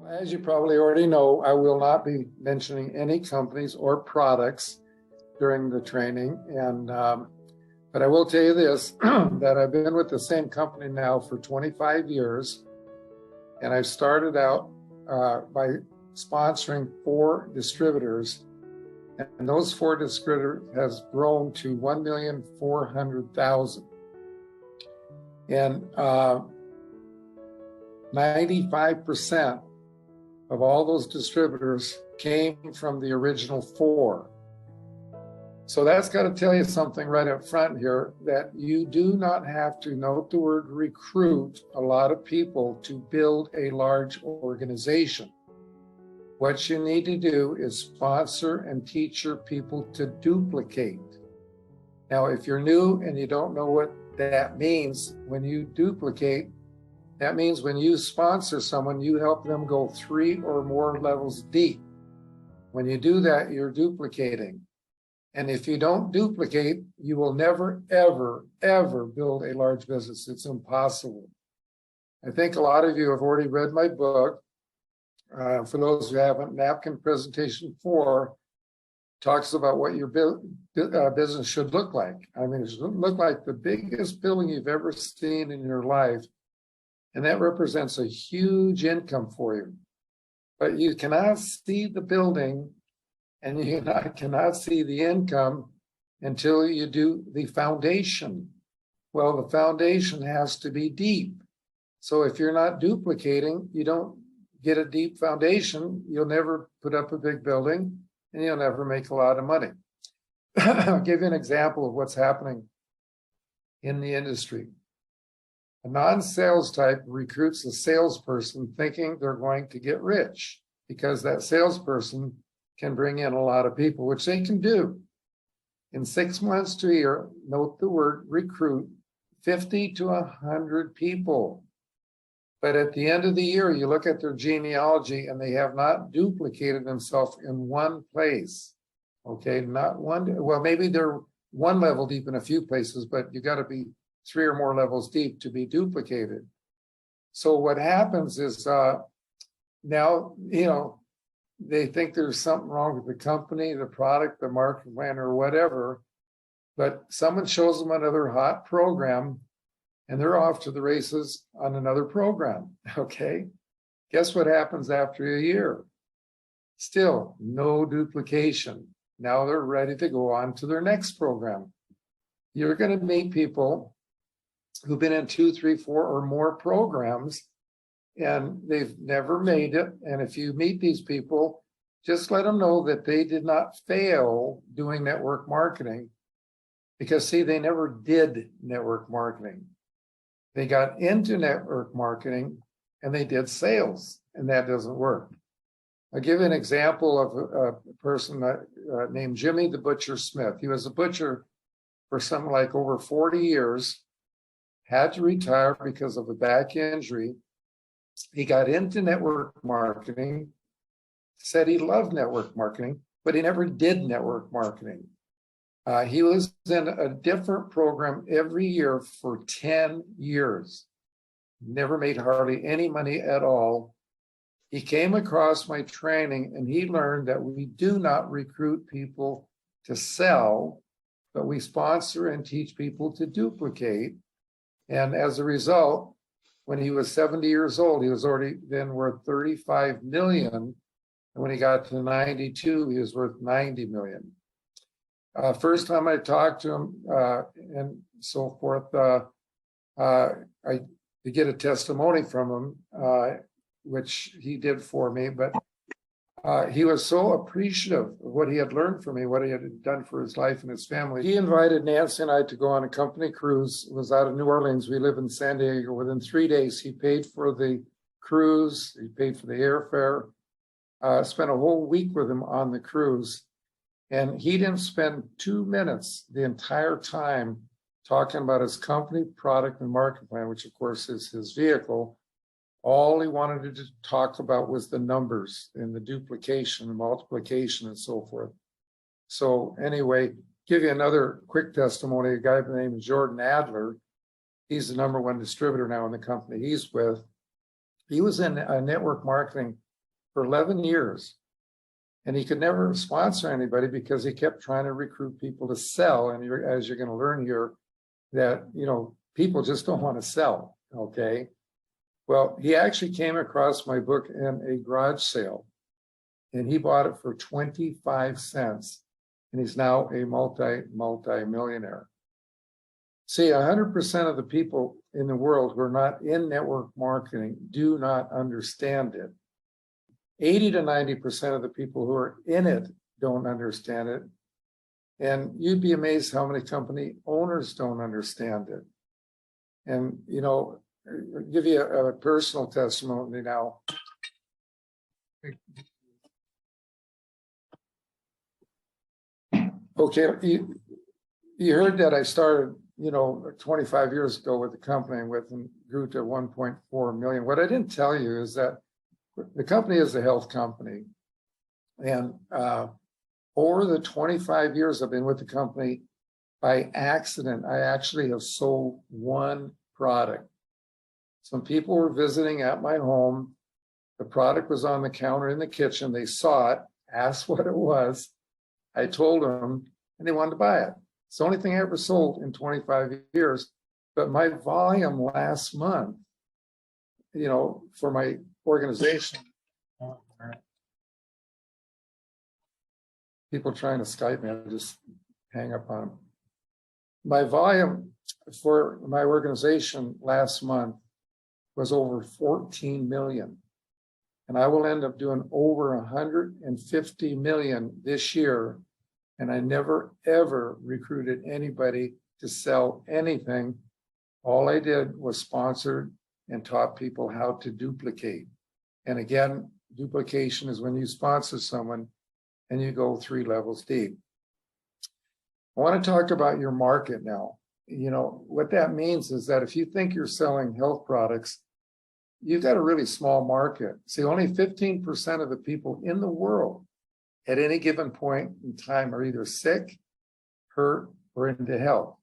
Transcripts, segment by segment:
As you probably already know, I will not be mentioning any companies or products during the training. But I will tell you this, that I've been with the same company now for 25 years. And I started out by sponsoring 4 distributors. And those 4 distributors has grown to 1,400,000. And 95% of all those distributors came from the original 4. So that's got to tell you something right up front here, that you do not have to, note the word, recruit a lot of people to build a large organization. What you need to do is sponsor and teach your people to duplicate. Now, if you're new and you don't know what that means, when you duplicate, that means when you sponsor someone, you help them go 3 or more levels deep. When you do that, you're duplicating. And if you don't duplicate, you will never, ever, ever build a large business. It's impossible. I think a lot of you have already read my book. For those who haven't, Napkin Presentation 4 talks about what your business should look like. I mean, it should look like the biggest building you've ever seen in your life. And that represents a huge income for you. But you cannot see the building and you cannot see the income until you do the foundation. Well, the foundation has to be deep. So if you're not duplicating, you don't get a deep foundation, you'll never put up a big building and you'll never make a lot of money. I'll give you an example of what's happening in the industry. A non-sales type recruits a salesperson thinking they're going to get rich because that salesperson can bring in a lot of people, which they can do. In 6 months to a year, note the word recruit, 50 to 100 people. But at the end of the year, you look at their genealogy and they have not duplicated themselves in one place. Okay, not one, well, maybe they're 1 level deep in a few places, but you got to be 3 or more levels deep to be duplicated. So what happens is now, they think there's something wrong with the company, the product, the market plan, or whatever, but someone shows them another hot program and they're off to the races on another program, okay? Guess what happens after a year? Still, no duplication. Now they're ready to go on to their next program. You're going to meet people who've been in 2, 3, 4 or more programs and they've never made it. And if you meet these people, just let them know that they did not fail doing network marketing because, see, they never did network marketing. They got into network marketing and they did sales, and that doesn't work. I'll give you an example of a person named Jimmy the Butcher Smith. He was a butcher for something like over 40 years, had to retire because of a back injury. He got into network marketing, said he loved network marketing, but he never did network marketing. He was in a different program every year for 10 years. Never made hardly any money at all. He came across my training and he learned that we do not recruit people to sell, but we sponsor and teach people to duplicate. And as a result, when he was 70 years old, he was already then worth 35 million. And when he got to 92, he was worth 90 million. First time I talked to him and so forth, I to get a testimony from him, which he did for me, but he was so appreciative of what he had learned from me, what he had done for his life and his family. He invited Nancy and I to go on a company cruise. It was out of New Orleans. We live in San Diego. Within 3 days, he paid for the cruise. He paid for the airfare. Spent a whole week with him on the cruise. And he didn't spend 2 minutes the entire time talking about his company, product, and market plan, which of course is his vehicle. All he wanted to talk about was the numbers and the duplication and multiplication and so forth. So anyway, give you another quick testimony. A guy by the name of Jordan Adler. He's the #1 distributor now in the company he's with. He was in network marketing for 11 years. And he could never sponsor anybody because he kept trying to recruit people to sell. And as you're going to learn here, that, people just don't want to sell, okay? Well, he actually came across my book in a garage sale, and he bought it for 25 cents, and he's now a multi-millionaire. See, 100% of the people in the world who are not in network marketing do not understand it. 80 to 90% of the people who are in it don't understand it. And you'd be amazed how many company owners don't understand it. And, I'll give you a personal testimony now. Okay, you heard that I started, 25 years ago with the company and grew to 1.4 million. What I didn't tell you is that the company is a health company. And over the 25 years I've been with the company, by accident, I actually have sold one product. Some people were visiting at my home. The product was on the counter in the kitchen. They saw it, asked what it was. I told them, and they wanted to buy it. It's the only thing I ever sold in 25 years. But my volume last month, for my organization, people trying to Skype me, I just hang up on them. My volume for my organization last month was over 14 million. And I will end up doing over 150 million this year. And I never, ever recruited anybody to sell anything. All I did was sponsored and taught people how to duplicate. And again, duplication is when you sponsor someone and you go 3 levels deep. I want to talk about your market now. What that means is that if you think you're selling health products, you've got a really small market. See, only 15% of the people in the world at any given point in time are either sick, hurt, or into health.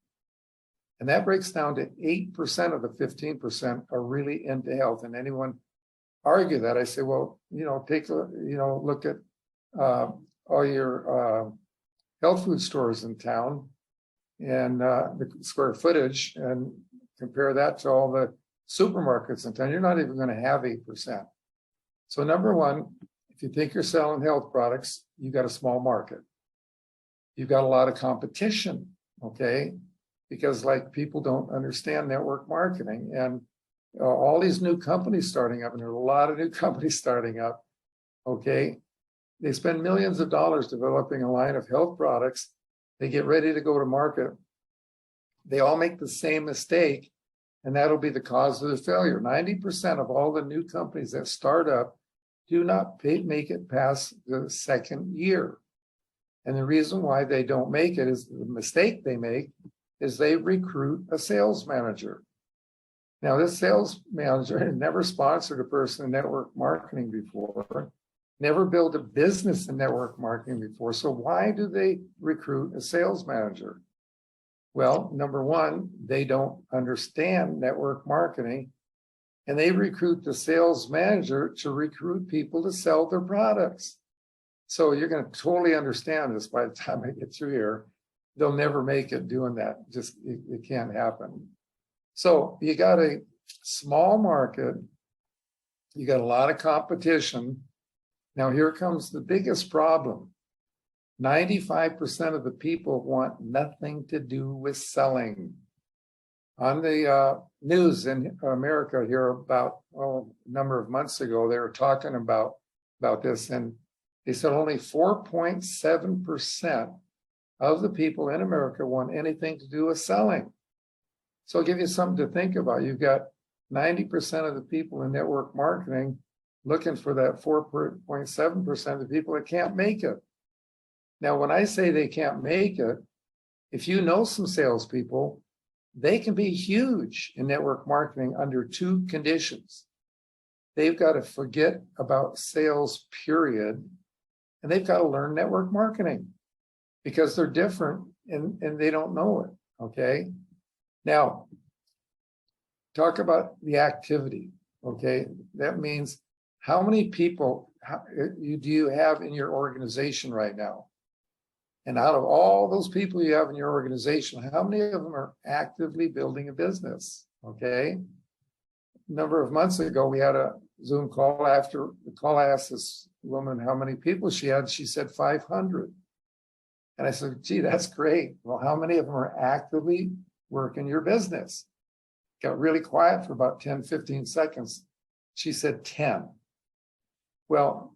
And that breaks down to 8% of the 15% are really into health. And anyone argue that, I say, well, take a, look at all your health food stores in town and the square footage and compare that to all the supermarkets in town. You're not even going to have 8%. So number one, if you think you're selling health products, you got a small market. You've got a lot of competition, okay? Because people don't understand network marketing, and all these new companies starting up, and there are a lot of new companies starting up, okay? They spend millions of dollars developing a line of health products. They get ready to go to market. They all make the same mistake, and that'll be the cause of the failure. 90% of all the new companies that start up do not make it past the second year. And the reason why they don't make it is the mistake they make is they recruit a sales manager. Now, this sales manager had never sponsored a person in network marketing before, never built a business in network marketing before. So why do they recruit a sales manager? Well, number one, they don't understand network marketing, and they recruit the sales manager to recruit people to sell their products. So you're going to totally understand this by the time I get through here. They'll never make it doing that. Just, it can't happen. So you got a small market. You got a lot of competition. Now here comes the biggest problem. 95% of the people want nothing to do with selling. On the news in America here about a number of months ago, they were talking about this, and they said only 4.7% of the people in America want anything to do with selling. So I'll give you something to think about. You've got 90% of the people in network marketing looking for that 4.7% of the people that can't make it. Now, when I say they can't make it, if you know some salespeople, they can be huge in network marketing under 2 conditions. They've got to forget about sales, period, and they've got to learn network marketing because they're different and they don't know it, okay? Now, talk about the activity, okay? That means how many people do you have in your organization right now? And out of all those people you have in your organization, how many of them are actively building a business? Okay. A number of months ago, we had a Zoom call. After the call, I asked this woman how many people she had. She said 500. And I said, gee, that's great. Well, how many of them are actively working your business? Got really quiet for about 10, 15 seconds. She said 10. Well,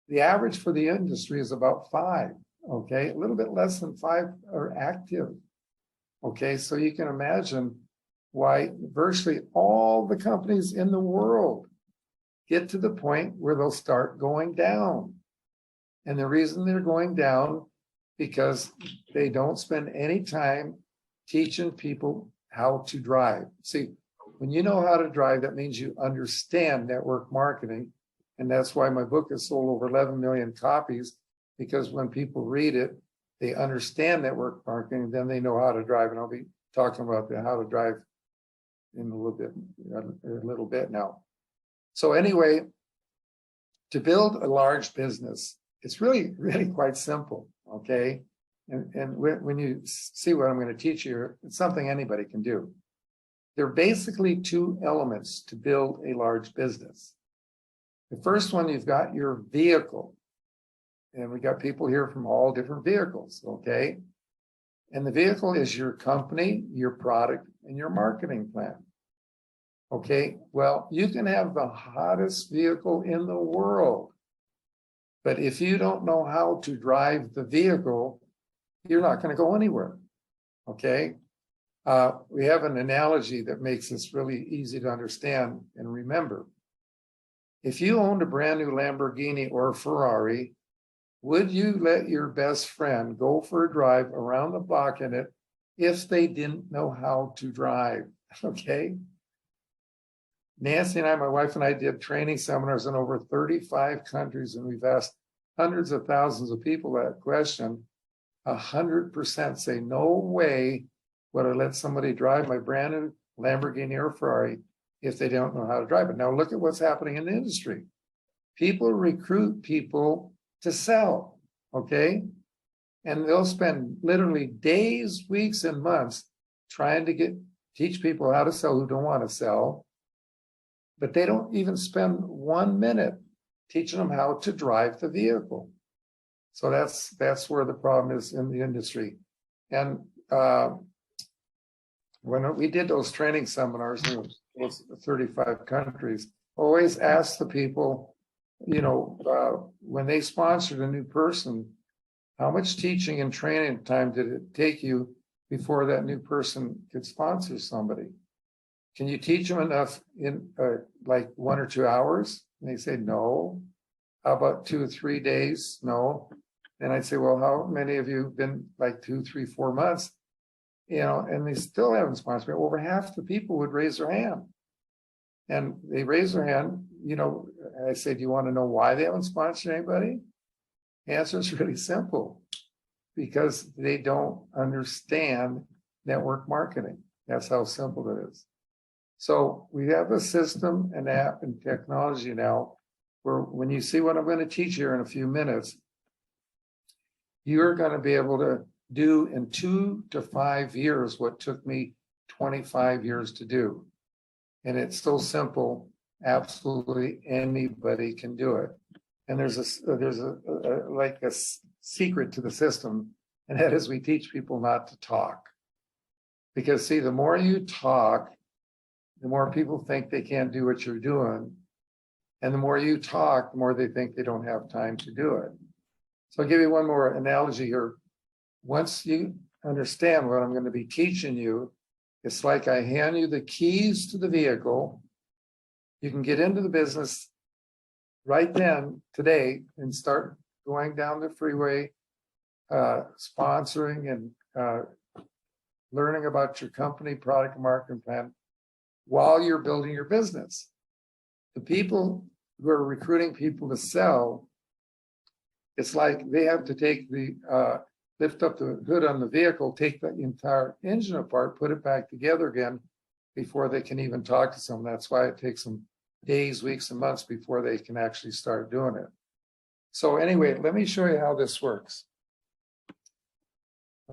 the average for the industry is about 5. Okay, a little bit less than 5 are active. Okay, so you can imagine why virtually all the companies in the world get to the point where they'll start going down. And the reason they're going down because they don't spend any time teaching people how to drive. See, when you know how to drive, that means you understand network marketing. And that's why my book has sold over 11 million copies, because when people read it, they understand network marketing, then they know how to drive. And I'll be talking about how to drive in a little bit now. So anyway, to build a large business, it's really, really quite simple, okay? And when you see what I'm going to teach you, it's something anybody can do. There are basically 2 elements to build a large business. The first one, you've got your vehicle. And we got people here from all different vehicles, okay? And the vehicle is your company, your product, and your marketing plan. Okay, well, you can have the hottest vehicle in the world, but if you don't know how to drive the vehicle, you're not going to go anywhere. Okay, we have an analogy that makes this really easy to understand and remember. If you owned a brand new Lamborghini or Ferrari, would you let your best friend go for a drive around the block in it if they didn't know how to drive? Okay. Nancy and I, my wife and I, did training seminars in over 35 countries, and we've asked hundreds of thousands of people that question. 100% say, no way would I let somebody drive my brand new Lamborghini or Ferrari if they don't know how to drive it. Now look at what's happening in the industry. People recruit people to sell, okay? And they'll spend literally days, weeks, and months trying to teach people how to sell who don't want to sell. But they don't even spend 1 minute teaching them how to drive the vehicle. So that's where the problem is in the industry. And when we did those training seminars in 35 countries, always ask the people, when they sponsored a new person, how much teaching and training time did it take you before that new person could sponsor somebody? Can you teach them enough in like 1 or 2 hours? And they say, no. How about 2 or 3 days? No. And I'd say, well, how many of you have been like 2, 3, 4 months? And they still haven't sponsored me. Over half the people would raise their hand. And they raise their hand, I say, do you want to know why they haven't sponsored anybody? The answer is really simple. Because they don't understand network marketing. That's how simple it is. So we have a system, an app, and technology now where when you see what I'm going to teach here in a few minutes, you're going to be able to do in 2 to 5 years what took me 25 years to do. And it's so simple, absolutely anybody can do it. And there's a secret to the system, and that is we teach people not to talk. Because see, the more you talk, the more people think they can't do what you're doing. And the more you talk, the more they think they don't have time to do it. So I'll give you one more analogy here. Once you understand what I'm going to be teaching you, it's like I hand you the keys to the vehicle. You can get into the business right then, today, and start going down the freeway, sponsoring and learning about your company, product, and marketing plan while you're building your business. The people who are recruiting people to sell, it's like they have to take lift up the hood on the vehicle, take the entire engine apart, put it back together again before they can even talk to someone. That's why it takes them days, weeks, and months before they can actually start doing it. So anyway, let me show you how this works.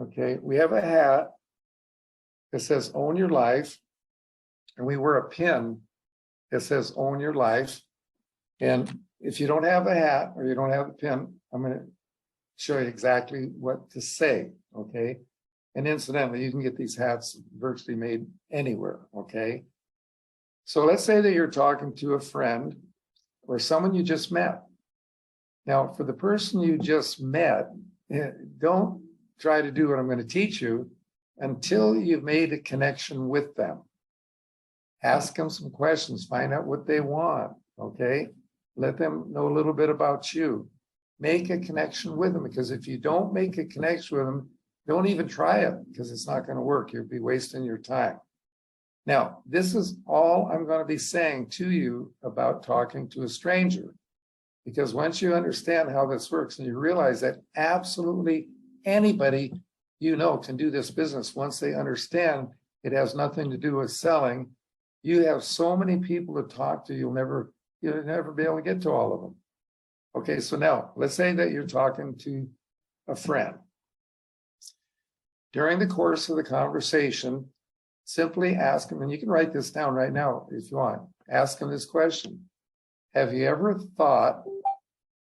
Okay, we have a hat that says own your life, and we wear a pin that says own your life. And if you don't have a hat or you don't have a pin, I'm going to show you exactly what to say. Okay. And incidentally, you can get these hats virtually made anywhere. Okay. So let's say that you're talking to a friend or someone you just met. Now, for the person you just met, don't try to do what I'm going to teach you until you've made a connection with them. Ask them some questions, find out what they want. Okay. Let them know a little bit about you. Make a connection with them, because if you don't make a connection with them, don't even try it, because it's not going to work. You'll be wasting your time. Now, this is all I'm going to be saying to you about talking to a stranger, because once you understand how this works and you realize that absolutely anybody you know can do this business, once they understand it has nothing to do with selling, you have so many people to talk to, you'll never be able to get to all of them. Okay, so now let's say that you're talking to a friend. During the course of the conversation, simply ask them, and you can write this down right now if you want. Ask them this question. Have you ever thought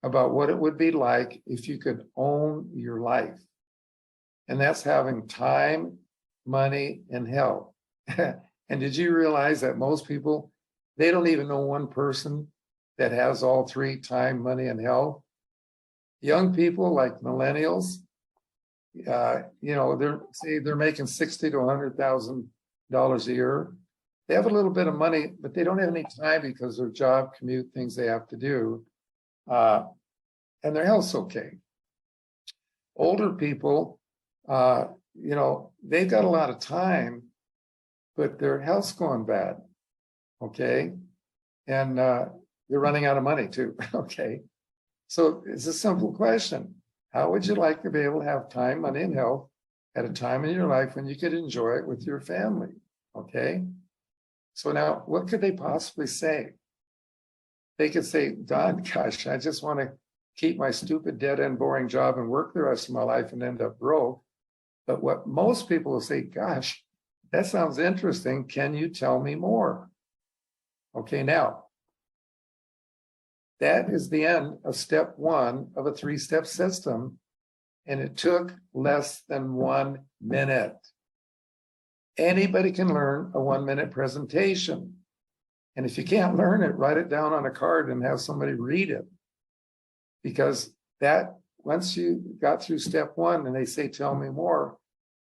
about what it would be like if you could own your life? And that's having time, money, and health. And did you realize that most people, they don't even know one person that has all three: time, money, and health? Young people like millennials, they're making $60,000 to $100,000 a year. They have a little bit of money, but they don't have any time because their job, commute, things they have to do, and their health's okay. Older people, they've got a lot of time, but their health's going bad. Okay, and they're running out of money too. Okay. So it's a simple question. How would you like to be able to have time, money, and health at a time in your life when you could enjoy it with your family? Okay. So now what could they possibly say? They could say, Don, gosh, I just want to keep my stupid, dead end, boring job and work the rest of my life and end up broke. But what most people will say, gosh, that sounds interesting. Can you tell me more? Okay, now, that is the end of step one of a three-step system, and it took less than 1 minute. Anybody can learn a 1-minute presentation. And if you can't learn it, write it down on a card and have somebody read it. Because that, once you got through step one and they say, tell me more,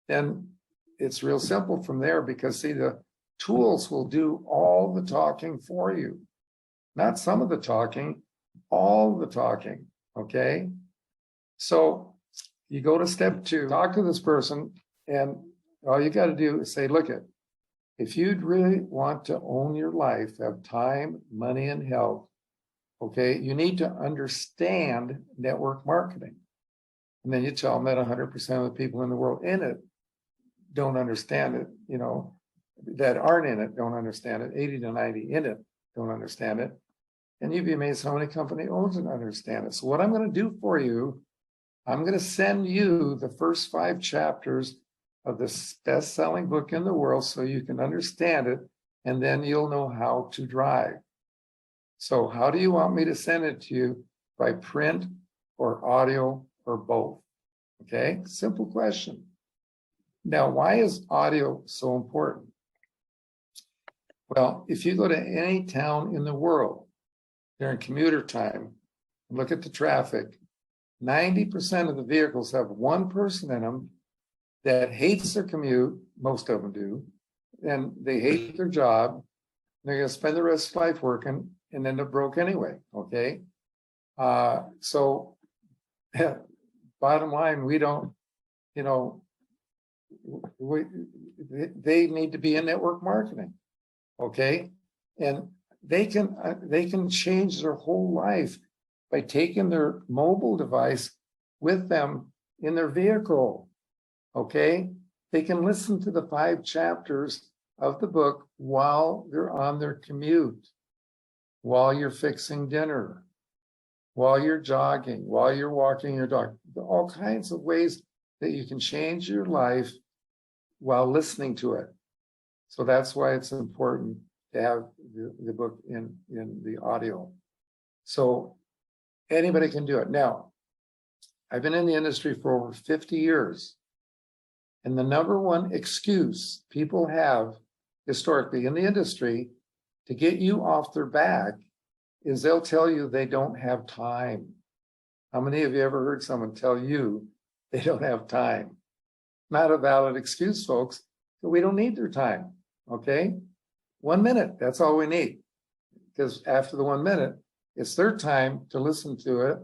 then it's real simple from there, because see, the tools will do all the talking for you. Not some of the talking, all the talking, okay? So you go to step two, talk to this person, and all you got to do is say, look, if you'd really want to own your life, have time, money, and health, okay, you need to understand network marketing. And then you tell them that 100% of the people in the world in it don't understand it, that aren't in it don't understand it. 80 to 90 in it don't understand it. And you'd be amazed how many company owners don't understand it. So what I'm going to do for you, I'm going to send you the first 5 chapters of the best-selling book in the world so you can understand it, and then you'll know how to drive. So how do you want me to send it to you? By print or audio or both? Okay, simple question. Now, why is audio so important? Well, if you go to any town in the world during commuter time, look at the traffic, 90% of the vehicles have one person in them that hates their commute, most of them do, and they hate their job. They're going to spend the rest of life working and end up broke anyway, okay? So bottom line, we don't, they need to be in network marketing, okay? And they can change their whole life by taking their mobile device with them in their vehicle, okay? They can listen to the 5 chapters of the book while they're on their commute, while you're fixing dinner, while you're jogging, while you're walking your dog, all kinds of ways that you can change your life while listening to it. So that's why it's important to have the book in the audio. So anybody can do it. Now, I've been in the industry for over 50 years. And the number one excuse people have historically in the industry to get you off their back is they'll tell you they don't have time. How many of you ever heard someone tell you they don't have time? Not a valid excuse, folks, but we don't need their time, okay? 1 minute, that's all we need. Because after the 1 minute, it's their time to listen to it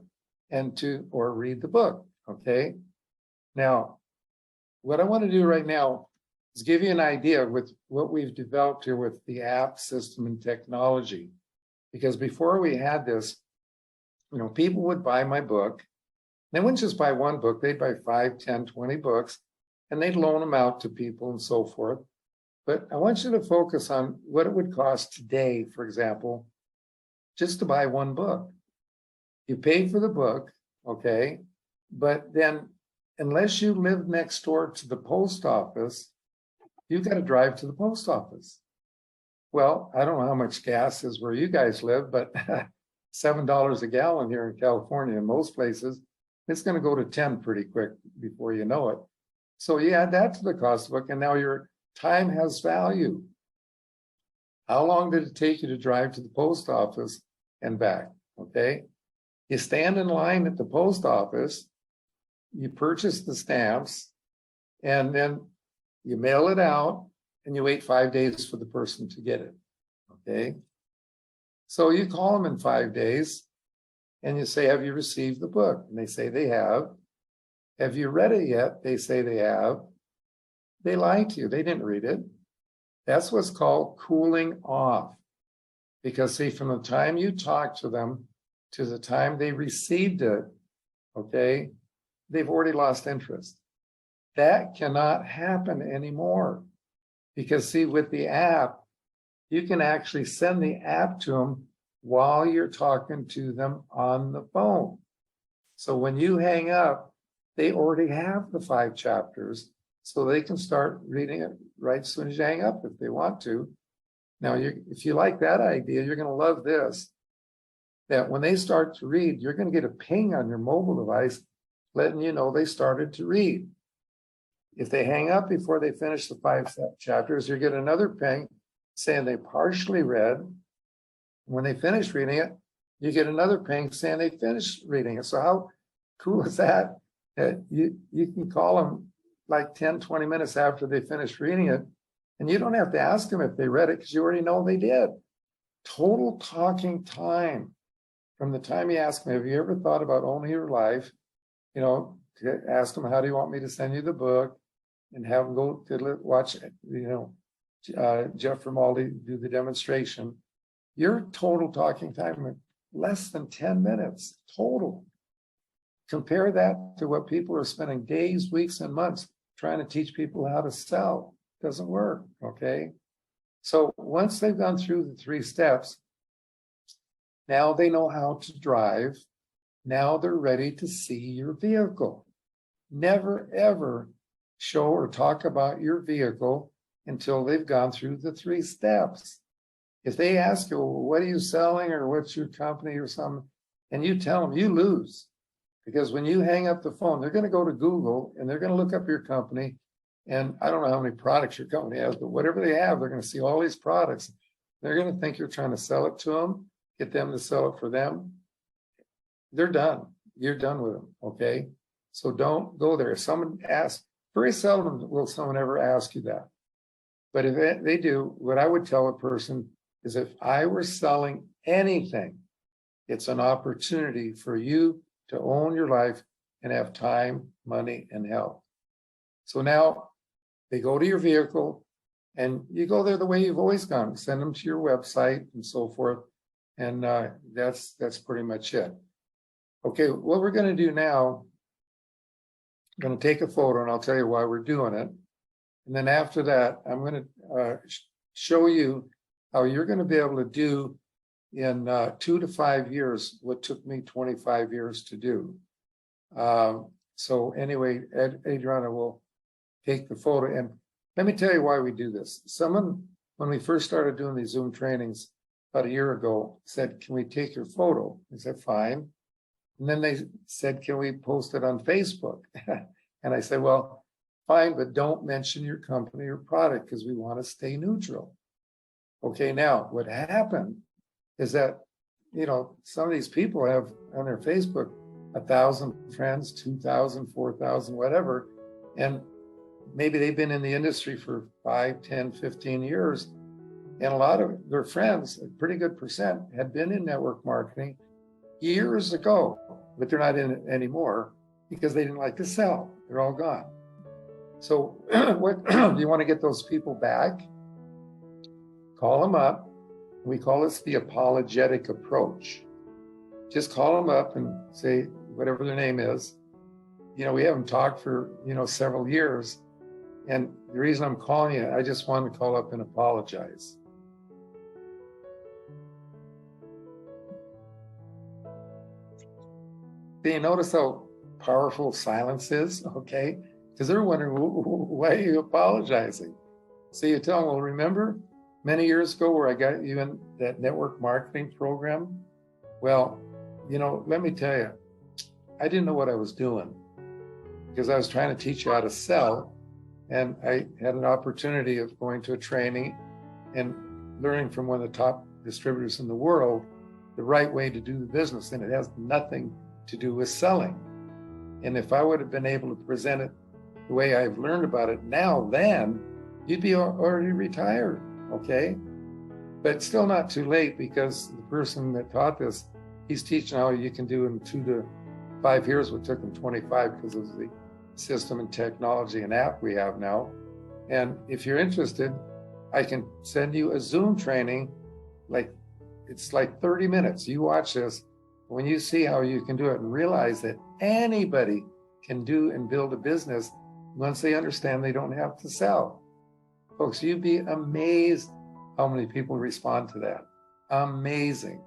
and or read the book, okay? Now, what I want to do right now is give you an idea with what we've developed here with the app system and technology. Because before we had this, people would buy my book. They wouldn't just buy one book, they'd buy 5, 10, 20 books, and they'd loan them out to people and so forth. But I want you to focus on what it would cost today, for example, just to buy one book. You pay for the book, okay? But then unless you live next door to the post office, you've got to drive to the post office. Well, I don't know how much gas is where you guys live, but $7 a gallon here in California, in most places, it's going to go to 10 pretty quick before you know it. So you add that to the cost of the book, and now your time has value. How long did it take you to drive to the post office and back? Okay. You stand in line at the post office, you purchase the stamps, and then you mail it out, and you wait 5 days for the person to get it. Okay. So you call them in 5 days, and you say, have you received the book? And they say they have. Have you read it yet? They say they have. They lied to you. They didn't read it. That's what's called cooling off. Because see, from the time you talk to them to the time they received it, okay, they've already lost interest. That cannot happen anymore. Because see, with the app, you can actually send the app to them while you're talking to them on the phone. So when you hang up, they already have the 5 chapters, so they can start reading it right as soon as you hang up if they want to. Now, if you like that idea, you're going to love this, that when they start to read, you're going to get a ping on your mobile device letting you know they started to read. If they hang up before they finish the 5 chapters, you get another ping saying they partially read. When they finish reading it, you get another ping saying they finished reading it. So how cool is that? You can call them like 10, 20 minutes after they finish reading it, and you don't have to ask them if they read it because you already know they did. Total talking time. From the time you ask them, have you ever thought about owning your life? Ask them, how do you want me to send you the book? And have them go to watch, Jeff Romaldi do the demonstration. Your total talking time, less than 10 minutes total. Compare that to what people are spending days, weeks, and months trying to teach people how to sell. Doesn't work, okay? So once they've gone through the 3 steps, now they know how to drive. Now they're ready to see your vehicle. Never, ever show or talk about your vehicle until they've gone through the 3 steps. If they ask you, well, what are you selling, or what's your company or something, and you tell them, you lose. Because when you hang up the phone, they're going to go to Google and they're going to look up your company. And I don't know how many products your company has, but whatever they have, they're going to see all these products. They're going to think you're trying to sell it to them, get them to sell it for them. They're done. You're done with them, okay? So don't go there. If someone asks, very seldom will someone ever ask you that. But if they do, what I would tell a person is, if I were selling anything, it's an opportunity for you to own your life and have time, money, and health. So now they go to your vehicle, and you go there the way you've always gone. Send them to your website and so forth. And that's pretty much it. Okay, what we're going to do now, I'm going to take a photo, and I'll tell you why we're doing it. And then after that, I'm going to show you how you're going to be able to do in 2 to 5 years what took me 25 years to do. So anyway, Adriana will take the photo. And let me tell you why we do this. Someone, when we first started doing these Zoom trainings about a year ago, said, can we take your photo? I said, fine. And then they said, can we post it on Facebook? And I said, well, fine, but don't mention your company or product because we want to stay neutral. Okay, now what happened is that, you know, some of these people have on their Facebook 1,000 friends, 2,000, 4,000, whatever. And maybe they've been in the industry for 5, 10, 15 years. And a lot of their friends, a pretty good percent, had been in network marketing years ago, but they're not in it anymore because they didn't like to sell. They're all gone. So what do you want to get those people back? Call them up. We call this the apologetic approach. Just call them up and say, whatever their name is, you know, we haven't talked for, you know, several years. And the reason I'm calling you, I just want to call up and apologize. Do you notice how powerful silence is? Okay. Because they're wondering, why are you apologizing? So you tell them, well, remember many years ago where I got you in that network marketing program? Well, you know, let me tell you, I didn't know what I was doing because I was trying to teach you how to sell. And I had an opportunity of going to a training and learning from one of the top distributors in the world, the right way to do the business. And it has nothing to do with selling. And if I would have been able to present it the way I've learned about it now, then you'd be already retired, okay? But it's still not too late because the person that taught this, he's teaching how you can do in 2 to 5 years what took him 25 because of the system and technology and app we have now. And if you're interested, I can send you a Zoom training, it's like 30 minutes. You watch this. When you see how you can do it and realize that anybody can do and build a business once they understand they don't have to sell. Folks, you'd be amazed how many people respond to that. Amazing.